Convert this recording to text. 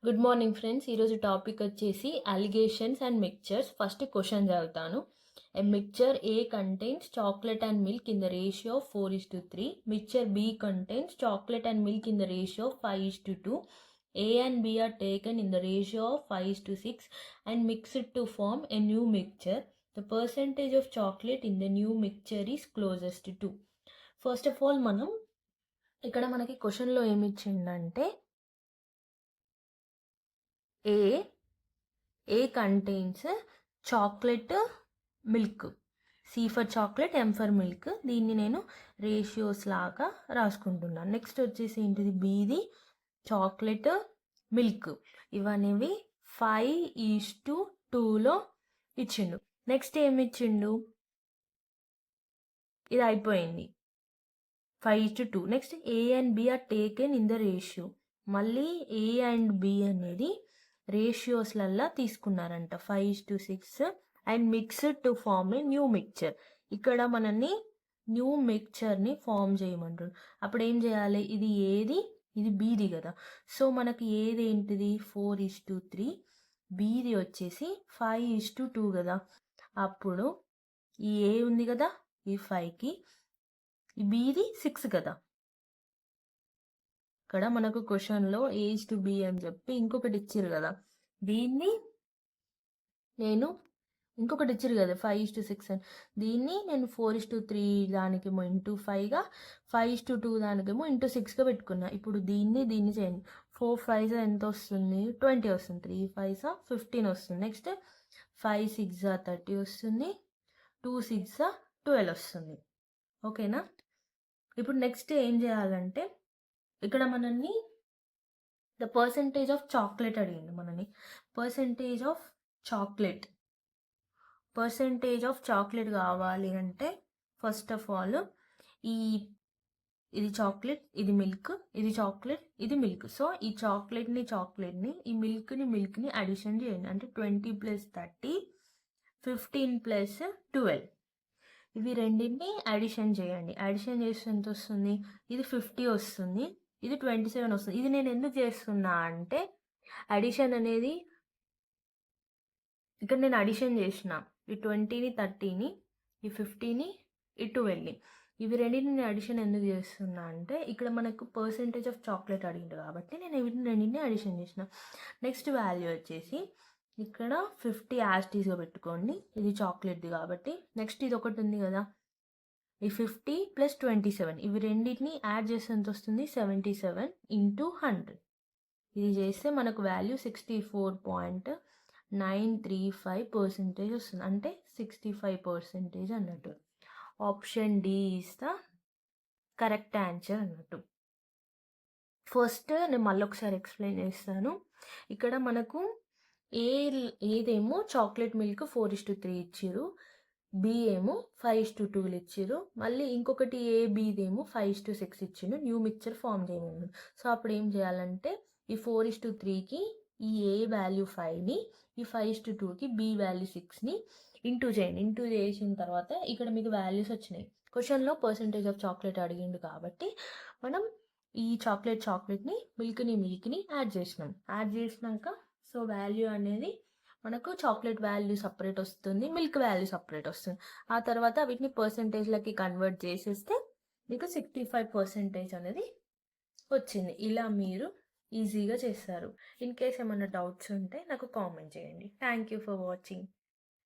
Good morning friends. ఈరోజు topic వచ్చేసి alligations and mixtures. First question చదువుతాను. A mixture A contains chocolate and milk in the ratio of 4:3. Mixture B contains chocolate and milk in the ratio of 5:2. A and B are taken in the ratio of 5:6 and mixed to form a new mixture. The percentage of chocolate in the new mixture is closest to. First of all మనం ఇక్కడ మనకి క్వశ్చన్లో ఏమి ఇచ్చిందంటే A contains chocolate milk, C for chocolate, M for milk. దీన్ని నేను ratios లాగా రాసుకుంటున్నాను. Next వచ్చేసి ఏంటిది, బీది చాక్లెట్ మిల్క్. ఇవనేవి 5:2లో ఇచ్చిండు. నెక్స్ట్ ఏమి ఇచ్చిండు, ఇది అయిపోయింది 5:2. Next A and B are taken in the ratio. మళ్ళీ ఏ అండ్ బి అనేది రేషియోస్లల్లా తీసుకున్నారంట 5:6 and mixed to form a new mixture. ఇక్కడ మనల్ని న్యూ మిక్చర్ని ఫామ్ చేయమంటారు. అప్పుడు ఏం చేయాలి, ఇది ఏది, ఇది బీది కదా. సో మనకి ఏది ఏంటిది 4:3, బీది వచ్చేసి 5:2 కదా. అప్పుడు ఈ ఏ ఉంది కదా, ఈ 5కి, ఈ బీది 6 కదా. ఇక్కడ మనకు క్వశ్చన్లో A:B అని చెప్పి ఇంకొకటి ఇచ్చారు కదా, దీన్ని నేను ఇంకొకటి ఇచ్చారు కదా 5:6 అని, దీన్ని నేను 4:3 దానికేమో ఇంటూ 5గా, 5:2 దానికేమో ఇంటూ 6గా పెట్టుకున్నా. ఇప్పుడు దీన్ని చేయండి. 4 5 ఎంత వస్తుంది, 20 వస్తుంది. 3 5 15 వస్తుంది. నెక్స్ట్ 5 6 30 వస్తుంది. 2 6 12 వస్తుంది. ఓకేనా. ఇప్పుడు నెక్స్ట్ ఏం చేయాలంటే, ఇక్కడ మనల్ని ద పర్సంటేజ్ ఆఫ్ చాక్లెట్ అడిగింది. మనని పర్సంటేజ్ ఆఫ్ చాక్లెట్ కావాలి అంటే ఫస్ట్ ఆఫ్ ఆల్ ఇది చాక్లెట్, ఇది మిల్క్, ఇది చాక్లెట్, ఇది మిల్క్. సో ఈ చాక్లెట్ని ఈ మిల్క్ని అడిషన్ చేయండి. అంటే 20 + 30 15 + 12. ఇవి రెండింటిని అడిషన్ చేయండి. అడిషన్ చేస్తే ఎంత వస్తుంది, ఇది 50 వస్తుంది, ఇది 27 వస్తుంది. ఇది నేను ఎందుకు చేస్తున్నా అంటే, అడిషన్ అనేది ఇక్కడ నేను అడిషన్ చేసిన ఈ 20ని 30ని, ఈ 50ని, ఈ 12ని, ఇవి రెండింటిని నేను అడిషన్ ఎందుకు చేస్తున్నా అంటే, ఇక్కడ మనకు పర్సంటేజ్ ఆఫ్ చాక్లెట్ అడిగింది కాబట్టి నేను వీటిని రెండింటిని అడిషన్ చేసిన. నెక్స్ట్ వాల్యూ వచ్చేసి ఇక్కడ 50 యాస్టీస్గా పెట్టుకోండి, ఇది చాక్లెట్ది కాబట్టి. నెక్స్ట్ ఇది ఒకటి ఉంది కదా, ఈ 50 + 27, ఇవి రెండింటిని యాడ్ చేస్తే ఎంత వస్తుంది, 77 × 100. ఇది చేస్తే మనకు వాల్యూ 64.935% వస్తుంది. అంటే 65% అన్నట్టు. Option D is the correct answer అన్నట్టు. ఫస్ట్ నేను మళ్ళీ ఒకసారి ఎక్స్ప్లెయిన్ చేస్తాను. ఇక్కడ మనకు ఏదేమో చాక్లెట్ మిల్క్ 4:3 ఇచ్చారు, బి ఏమో 5:2 ఇచ్చారు, మళ్ళీ ఇంకొకటి బీదేమో 5:6 ఇచ్చిండు. న్యూ మిక్చర్ ఫామ్ చేయమన్నాడు. సో అప్పుడు ఏం చేయాలంటే, ఈ 4:3కి ఈ ఏ వాల్యూ 5ని, ఈ 5:2కి బి వాల్యూ 6ని ఇంటూ చేయండి. ఇంటూ చేసిన తర్వాత ఇక్కడ మీకు వాల్యూస్ వచ్చినాయి. క్వశ్చన్లో పర్సంటేజ్ ఆఫ్ చాక్లెట్ అడిగిండు కాబట్టి మనం ఈ చాక్లెట్ని మిల్క్ని యాడ్ చేసినాం. యాడ్ చేసినాక సో వాల్యూ అనేది మనకు చాక్లెట్ వాల్యూ సపరేట్ వస్తుంది, మిల్క్ వాల్యూ సపరేట్ వస్తుంది. ఆ తర్వాత వీటిని పర్సంటేజ్లకి కన్వర్ట్ చేసేస్తే మీకు 65% అనేది వచ్చింది. ఇలా మీరు ఈజీగా చేస్తారు. ఇన్ కేస్ ఏమైనా డౌట్స్ ఉంటే నాకు కామెంట్ చేయండి. Thank you for watching.